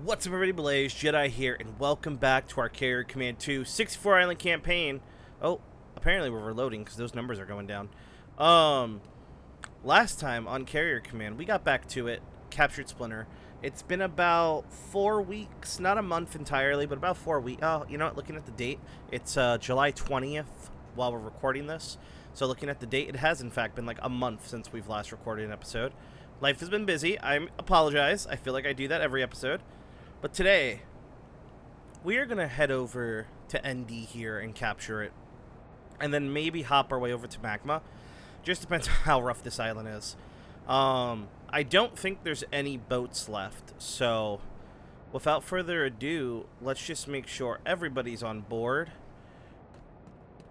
What's up everybody, Blaze Jedi here, and welcome back to our Carrier Command 2 64 Island campaign. Oh, apparently we're reloading because those numbers are going down. Last time on Carrier Command, we got back to it, captured Splinter. It's been about 4 weeks, not a month entirely, but about 4 weeks. Oh, you know what, looking at the date, it's July 20th while we're recording this. So looking at the date, it has in fact been like a month since we've last recorded an episode. Life has been busy. I apologize. I feel like I do that every episode. But today, we are going to head over to ND here and capture it. And then maybe hop our way over to Magma. Just depends on how rough this island is. I don't think there's any boats left. So, without further ado, let's just make sure everybody's on board.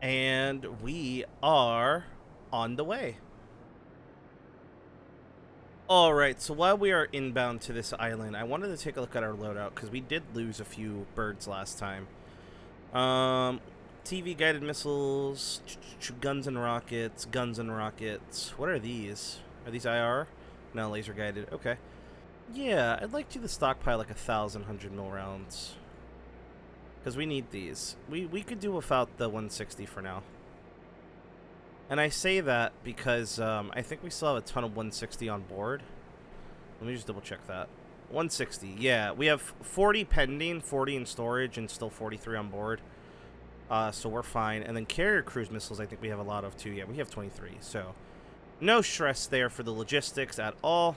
And we are on the way. Alright, so while we are inbound to this island, I wanted to take a look at our loadout, because we did lose a few birds last time. TV-guided missiles, guns and rockets. What are these? Are these IR? No, laser-guided. Okay. Yeah, I'd like to stockpile like 1,000 100mm rounds. Because we need these. We could do without the 160 for now. And I say that because I think we still have a ton of 160 on board. Let me just double check that. 160, yeah. We have 40 pending, 40 in storage, and still 43 on board. So we're fine. And then carrier cruise missiles, I think we have a lot of too. Yeah, we have 23. So no stress there for the logistics at all.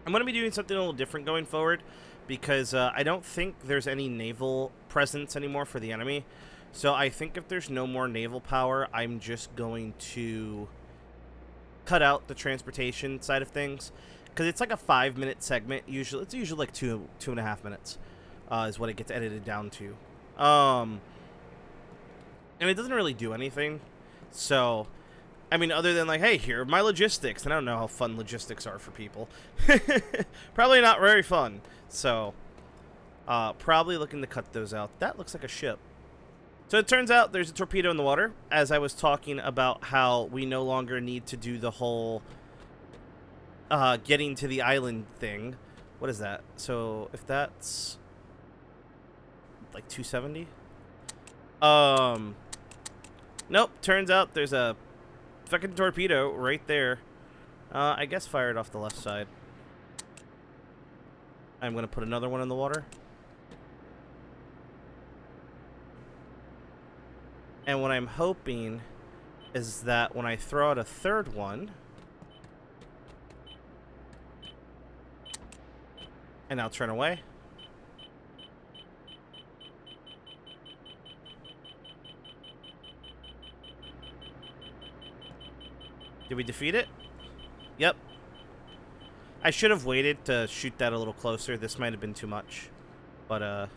I'm going to be doing something a little different going forward because I don't think there's any naval presence anymore for the enemy. So I think if there's no more naval power, I'm just going to cut out the transportation side of things. Because it's like a 5-minute segment. Usually, it's usually like 2.5 minutes is what it gets edited down to. And it doesn't really do anything. So, I mean, other than like, hey, here are my logistics. And I don't know how fun logistics are for people. Probably not very fun. So, probably looking to cut those out. That looks like a ship. So it turns out there's a torpedo in the water, as I was talking about how we no longer need to do the whole getting to the island thing. What is that? So if that's like 270? Nope, turns out there's a fucking torpedo right there. I guess fired off the left side. I'm going to put another one in the water. And what I'm hoping is that when I throw out a third one, and I'll turn away. Did we defeat it? Yep. I should have waited to shoot that a little closer. This might have been too much. But,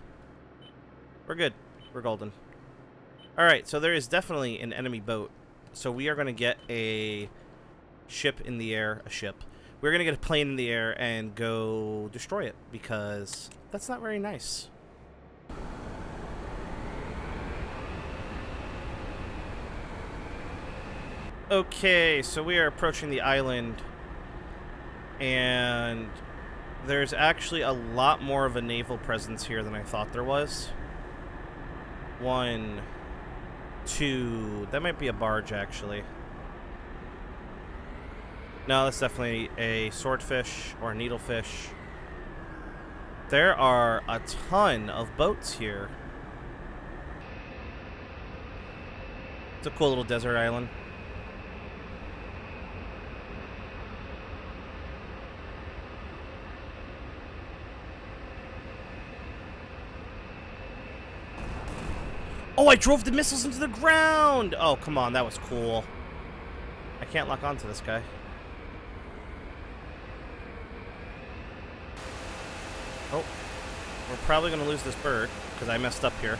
we're good. We're golden. Alright, so there is definitely an enemy boat. So we are going to get a ship in the air. We're going to get a plane in the air and go destroy it. Because that's not very nice. Okay, so we are approaching the island. And there's actually a lot more of a naval presence here than I thought there was. 1, 2, that might be a barge actually. No, that's definitely a swordfish or a needlefish. There are a ton of boats here. It's a cool little desert island. Oh, I drove the missiles into the ground! Oh, come on, that was cool. I can't lock onto this guy. Oh, we're probably going to lose this bird, because I messed up here.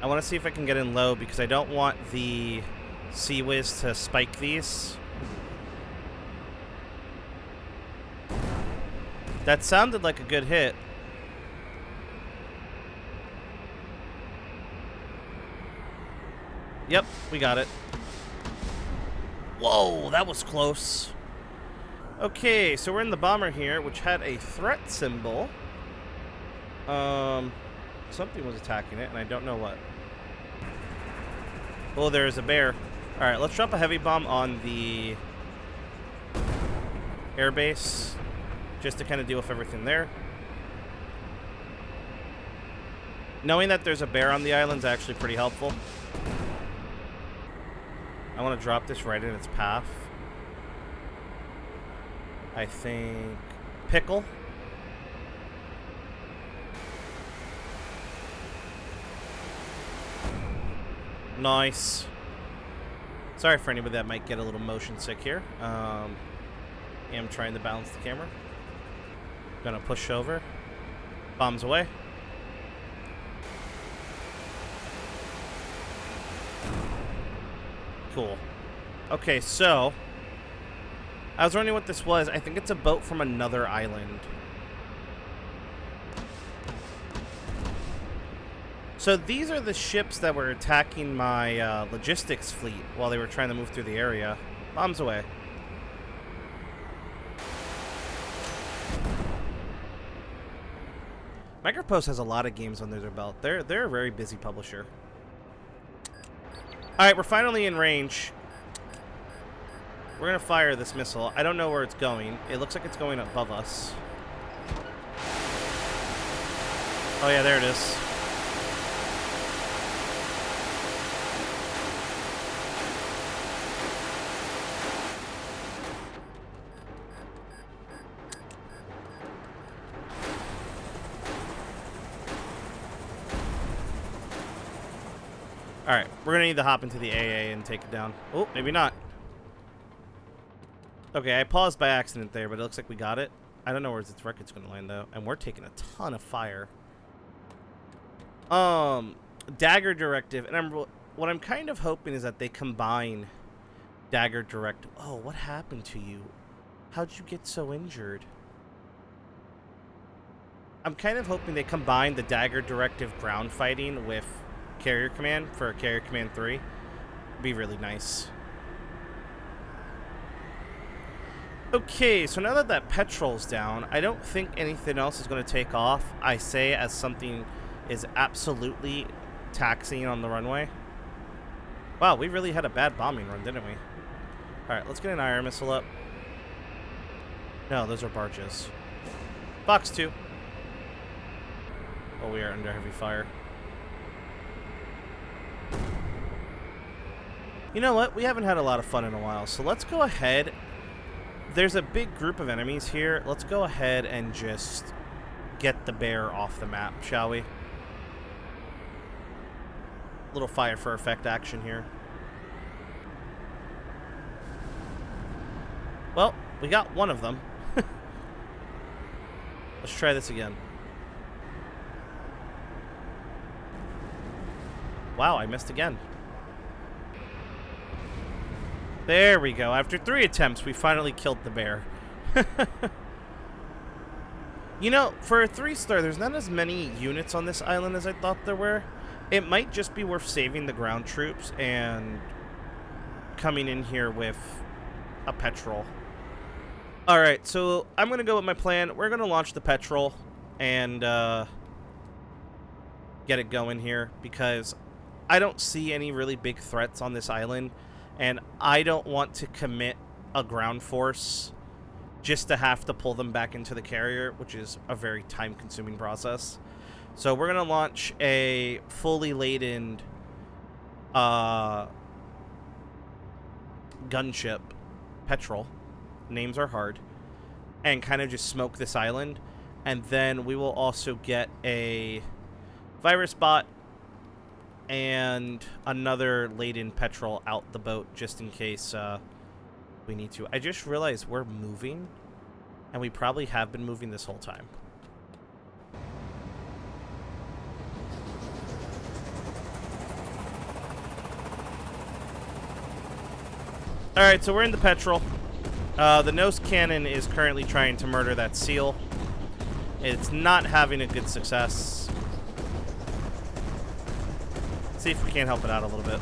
I want to see if I can get in low, because I don't want the Sea Whiz to spike these. That sounded like a good hit. Yep, we got it. Whoa, that was close. Okay, so we're in the bomber here, which had a threat symbol. Something was attacking it, and I don't know what. Oh, there's a bear. Alright, let's drop a heavy bomb on the airbase, just to kind of deal with everything there. Knowing that there's a bear on the island is actually pretty helpful. I want to drop this right in its path. I think pickle. Nice. Sorry for anybody that might get a little motion sick here. Am trying to balance the camera. Gonna push over. Bombs away. Cool. Okay, so I was wondering what this was. I think it's a boat from another island. So these are the ships that were attacking my logistics fleet while they were trying to move through the area. Bombs away. Micropost has a lot of games under their belt. They're a very busy publisher. Alright, we're finally in range. We're going to fire this missile. I don't know where it's going. It looks like it's going above us. Oh yeah, there it is. Alright, we're going to need to hop into the AA and take it down. Oh, maybe not. Okay, I paused by accident there, but it looks like we got it. I don't know where its record's going to land, though. And we're taking a ton of fire. Dagger Directive. And what I'm kind of hoping is that they combine Dagger Directive. Oh, what happened to you? How'd you get so injured? I'm kind of hoping they combine the Dagger Directive ground fighting with Carrier Command for Carrier Command 3. Be really nice. Okay, so now that that petrol's down, I don't think anything else is going to take off. I say as something is absolutely taxiing on the runway. Wow, we really had a bad bombing run, didn't we? Alright, let's get an IR missile up. No, those are barges. Box 2. Oh, we are under heavy fire. You know what? We haven't had a lot of fun in a while, so let's go ahead. There's a big group of enemies here. Let's go ahead and just get the bear off the map, shall we? Little fire for effect action here. Well, we got one of them. Let's try this again. Wow, I missed again. There we go. After 3 attempts, we finally killed the bear. You know, for a 3-star, there's not as many units on this island as I thought there were. It might just be worth saving the ground troops and coming in here with a petrol. Alright, so I'm going to go with my plan. We're going to launch the petrol and get it going here because I don't see any really big threats on this island. And I don't want to commit a ground force just to have to pull them back into the carrier, which is a very time-consuming process. So we're going to launch a fully laden gunship, petrol, names are hard, and kind of just smoke this island. And then we will also get a virus bot and another laden petrol out the boat just in case we need to. I just realized we're moving, and we probably have been moving this whole time. Alright, so we're in the petrol. The nose cannon is currently trying to murder that seal. It's not having a good success. See if we can't help it out a little bit.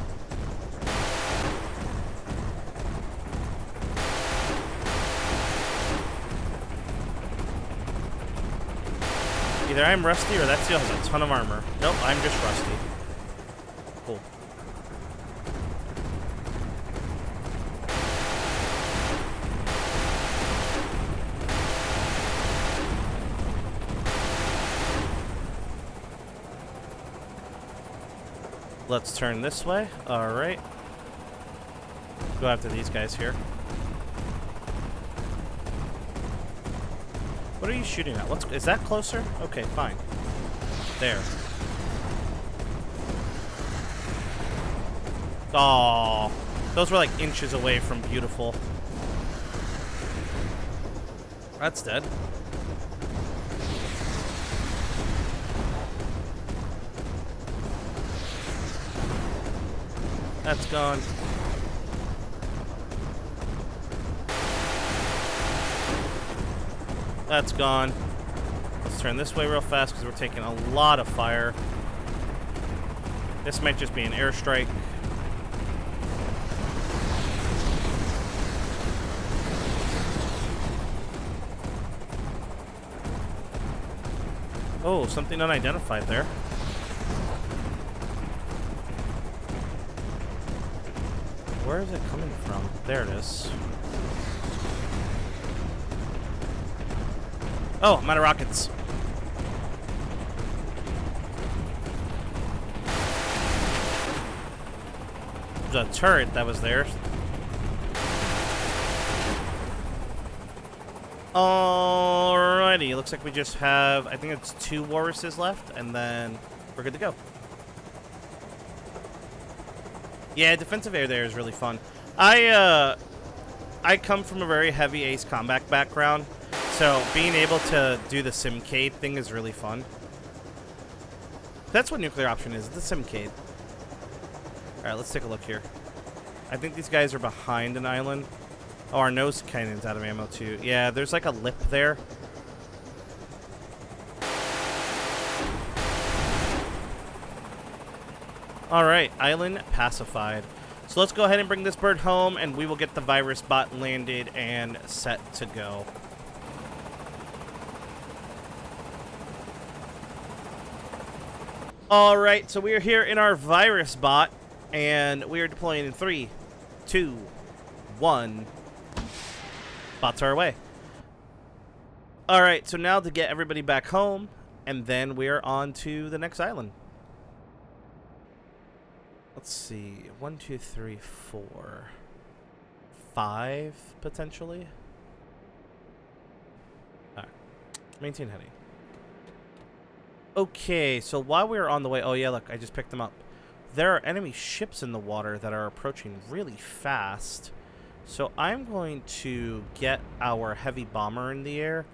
Either I'm rusty or that seal has a ton of armor. Nope, I'm just rusty. Cool. Let's turn this way. Alright. Go after these guys here. What are you shooting at? Is that closer? Okay, fine. There. Oh, those were like inches away from beautiful. That's dead. That's gone. That's gone. Let's turn this way real fast because we're taking a lot of fire. This might just be an airstrike. Oh, something unidentified there. Where is it coming from? There it is. Oh, I'm out of rockets. There's a turret that was there. Alrighty, looks like we just have, I think it's 2 walruses left, and then we're good to go. Yeah, defensive air there is really fun. I come from a very heavy ace combat background, so being able to do the Simcade thing is really fun. That's what nuclear option is, the Simcade. Alright, let's take a look here. I think these guys are behind an island. Oh, our nose cannon's out of ammo too. Yeah, there's like a lip there. Alright, island pacified. So let's go ahead and bring this bird home, and we will get the virus bot landed and set to go. Alright, so we are here in our virus bot, and we are deploying in 3, 2, 1. Bots are away. Alright, so now to get everybody back home, and then we're on to the next island. Let's see. 1, 2, 3, 4. 5, potentially. Alright. Maintain heading. Okay, so while we're on the way... Oh, yeah, look, I just picked them up. There are enemy ships in the water that are approaching really fast. So I'm going to get our heavy bomber in the air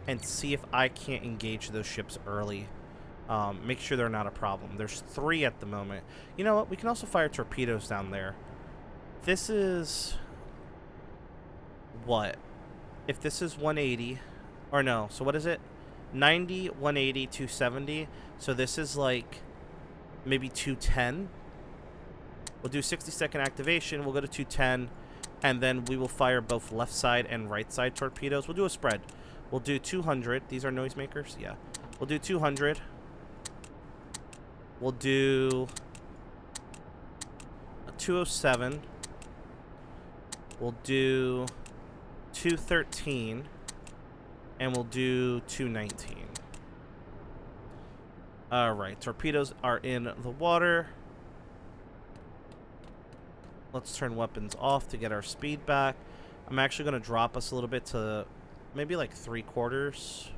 and see if I can't engage those ships early. Make sure they're not a problem. There's 3 at the moment. You know what? We can also fire torpedoes down there. This is... What? If this is 180... Or no, so what is it? 90, 180, 270. So this is like... Maybe 210. We'll do 60-second activation. We'll go to 210. And then we will fire both left side and right side torpedoes. We'll do a spread. We'll do 200. These are noisemakers? Yeah. We'll do 200. We'll do a 207. We'll do 213. And we'll do 219. Alright, torpedoes are in the water. Let's turn weapons off to get our speed back. I'm actually going to drop us a little bit to maybe like 3/4.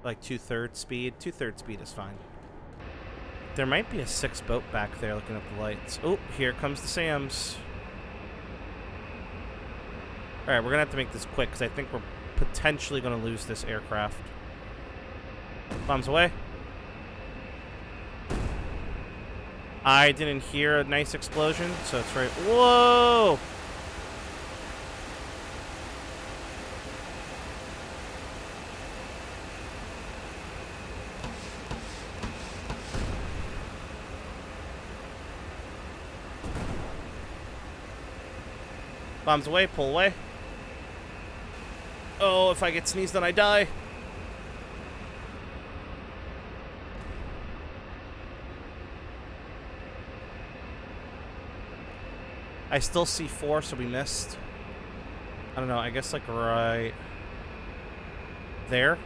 Like 2/3 speed. 2/3 speed is fine. There might be a 6th boat back there looking at the lights. Oh, here comes the SAMs. Alright, we're going to have to make this quick because I think we're potentially going to lose this aircraft. Bombs away. I didn't hear a nice explosion, so it's right. Whoa! Bombs away, pull away. Oh, if I get sneezed on, I die. I still see 4, so we missed. I don't know, I guess like right there.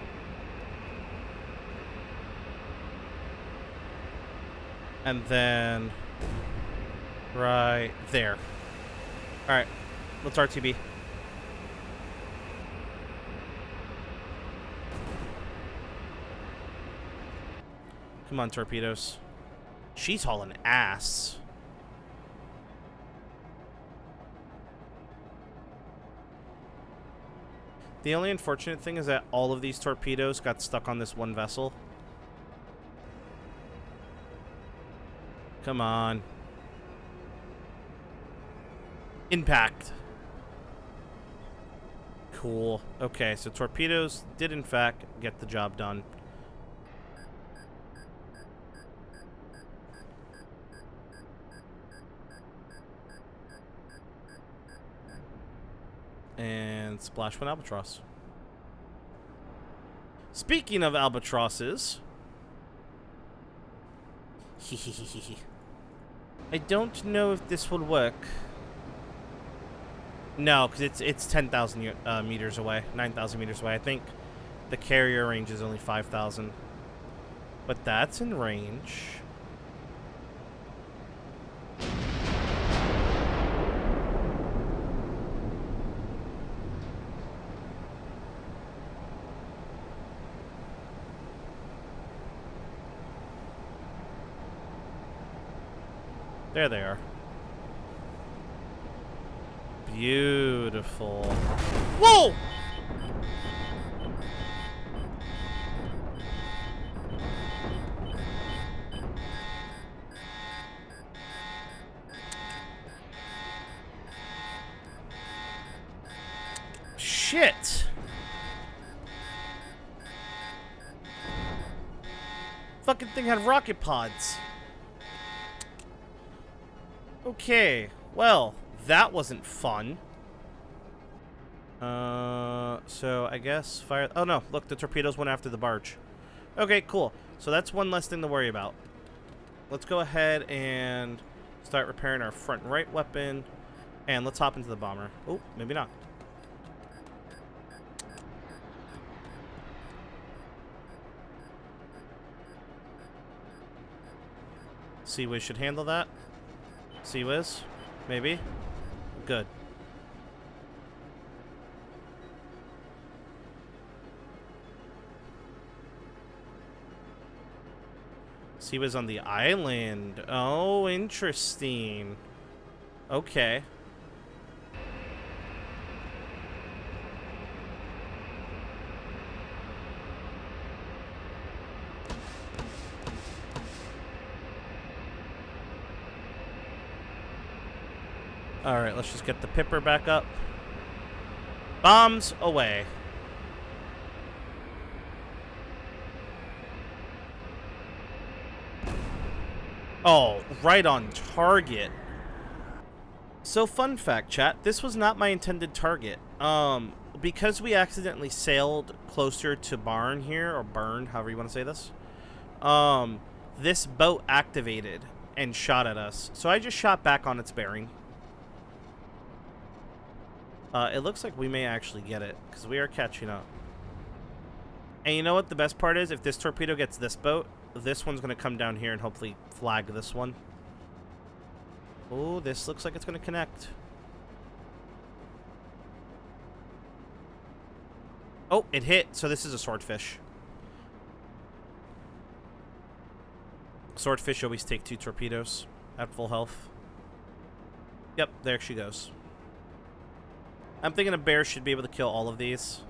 And then right there. Alright, let's RTB. Come on, torpedoes. She's hauling ass. The only unfortunate thing is that all of these torpedoes got stuck on this one vessel. Come on. Impact. Cool. Okay, so torpedoes did in fact get the job done. And splash one albatross. Speaking of albatrosses, I don't know if this would work. No, because it's 10,000 meters away, 9,000 meters away. I think the carrier range is only 5,000, but that's in range. There they are. Beautiful. Whoa! Shit! Fucking thing had rocket pods. Okay, well, that wasn't fun. So I guess fire... Oh no, look, the torpedoes went after the barge. Okay, cool. So that's one less thing to worry about. Let's go ahead and start repairing our front right weapon. And let's hop into the bomber. Oh, maybe not. Seawiz should handle that. Seawiz? Maybe? Good. Seawiz on the island. Oh, interesting. Okay. Alright, let's just get the Pipper back up. Bombs away. Oh, right on target. So, fun fact, chat. This was not my intended target. Because we accidentally sailed closer to Barn here, or Burn, however you want to say this. This boat activated and shot at us. So I just shot back on its bearing. It looks like we may actually get it, because we are catching up. And you know what the best part is? If this torpedo gets this boat, this one's going to come down here and hopefully flag this one. Oh, this looks like it's going to connect. Oh, it hit. So this is a swordfish. Swordfish always take 2 torpedoes at full health. Yep, there she goes. I'm thinking a bear should be able to kill all of these.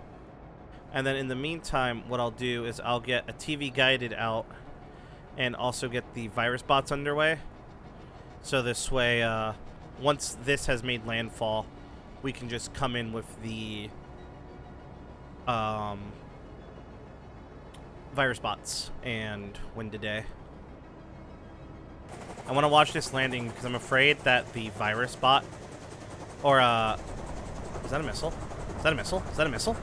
And then in the meantime, what I'll do is I'll get a TV guided out and also get the virus bots underway. So this way, once this has made landfall, we can just come in with the virus bots and win the day. I want to watch this landing because I'm afraid that the virus bot, or is that a missile? Is that a missile? Is that a missile?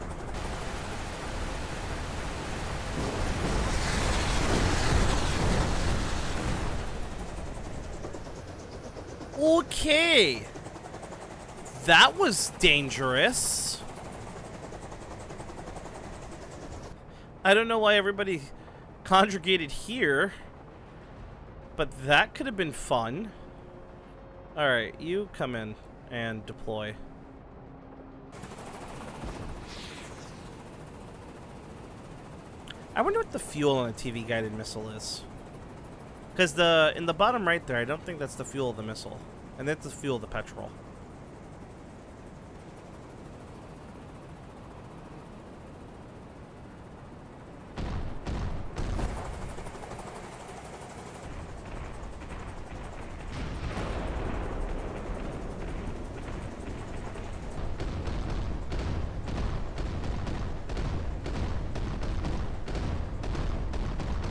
Okay. That was dangerous. I don't know why everybody congregated here, but that could have been fun. Alright, you come in and deploy. I wonder what the fuel on a TV-guided missile is. Because in the bottom right there, I don't think that's the fuel of the missile. And that's the fuel of the petrol.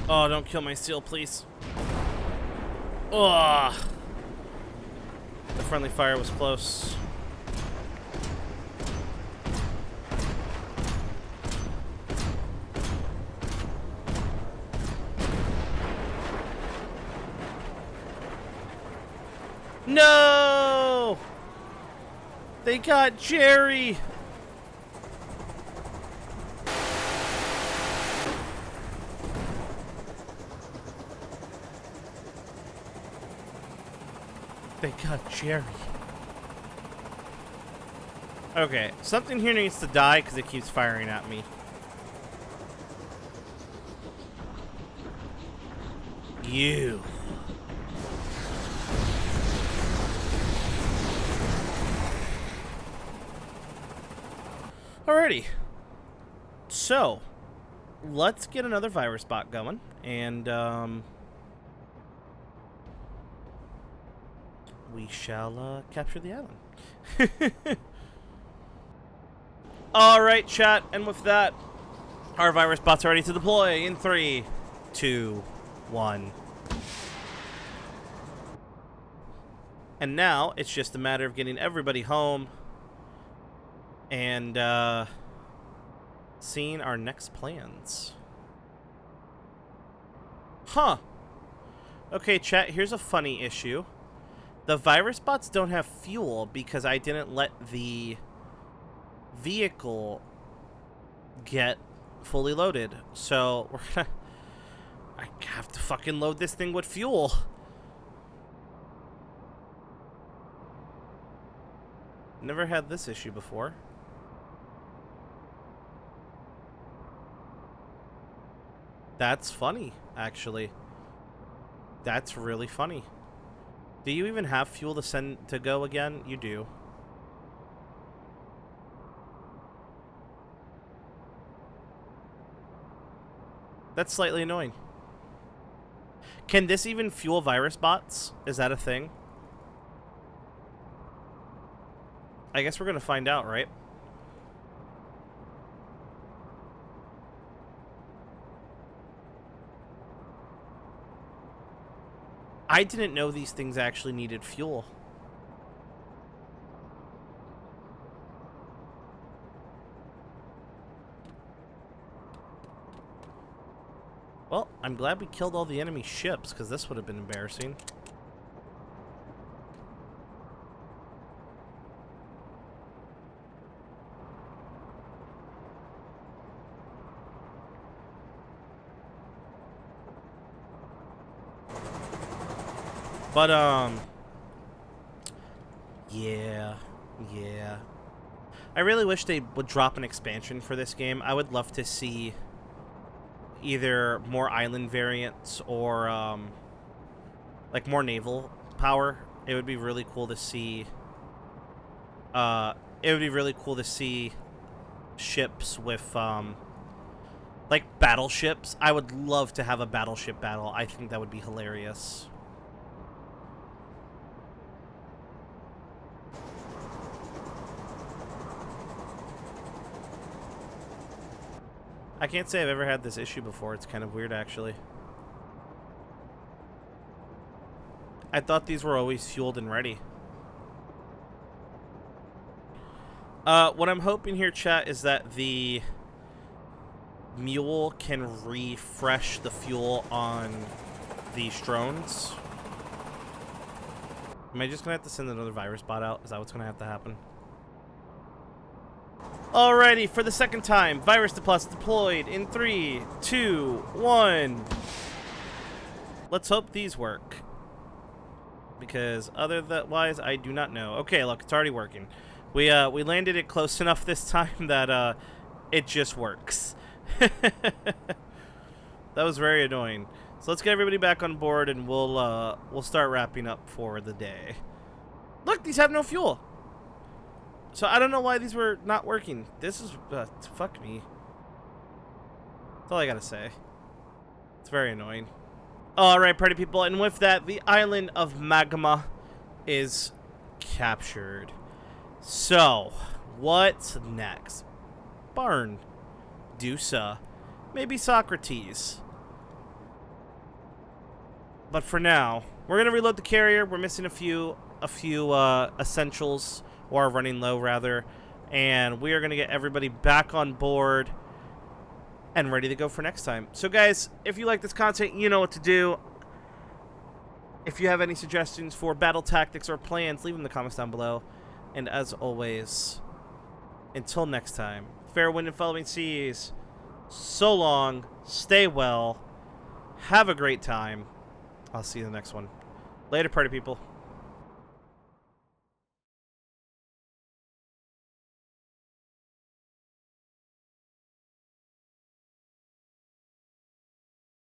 Oh, don't kill my seal, please. Ugh. The friendly fire was close. No! They got Jerry! They got Jerry. Okay, something here needs to die because it keeps firing at me. You. Alrighty. So, let's get another virus bot going, and we shall capture the island. Alright, chat, and with that, our virus bots are ready to deploy in 3, 2, 1. And now, it's just a matter of getting everybody home and seeing our next plans. Huh. Okay, chat, here's a funny issue. The virus bots don't have fuel because I didn't let the vehicle get fully loaded. So we're gonna... I have to fucking load this thing with fuel. Never had this issue before. That's funny, actually. That's really funny. Do you even have fuel to send to go again? You do. That's slightly annoying. Can this even fuel virus bots? Is that a thing? I guess we're gonna find out, right? I didn't know these things actually needed fuel. Well, I'm glad we killed all the enemy ships, because this would have been embarrassing. But, yeah. I really wish they would drop an expansion for this game. I would love to see either more island variants or, like, more naval power. It would be really cool to see, ships with, like, battleships. I would love to have a battleship battle. I think that would be hilarious. I can't say I've ever had this issue before. It's kind of weird, actually. I thought these were always fueled and ready. What I'm hoping here, chat, is that the mule can refresh the fuel on these drones. Am I just going to have to send another virus bot out? Is that what's going to have to happen? Alrighty, for the second time, Virus Deposit deployed in 3, 2, 1. Let's hope these work. Because otherwise, I do not know. Okay, look, it's already working. We landed it close enough this time that it just works. That was very annoying. So let's get everybody back on board, and we'll start wrapping up for the day. Look, these have no fuel. So I don't know why these were not working. This is fuck me. That's all I gotta say. It's very annoying. All right, party people, and with that, the island of Magma is captured. So, what's next? Barn, Dusa, maybe Socrates. But for now, we're gonna reload the carrier. We're missing a few essentials, or running low rather, and we are gonna get everybody back on board and ready to go for next time. So guys, if you like this content, you know what to do. If you have any suggestions for battle tactics or plans, leave them in the comments down below. And as always, until next time, fair wind and following seas. So long, stay well, have a great time. I'll see you in the next one. Later, party people.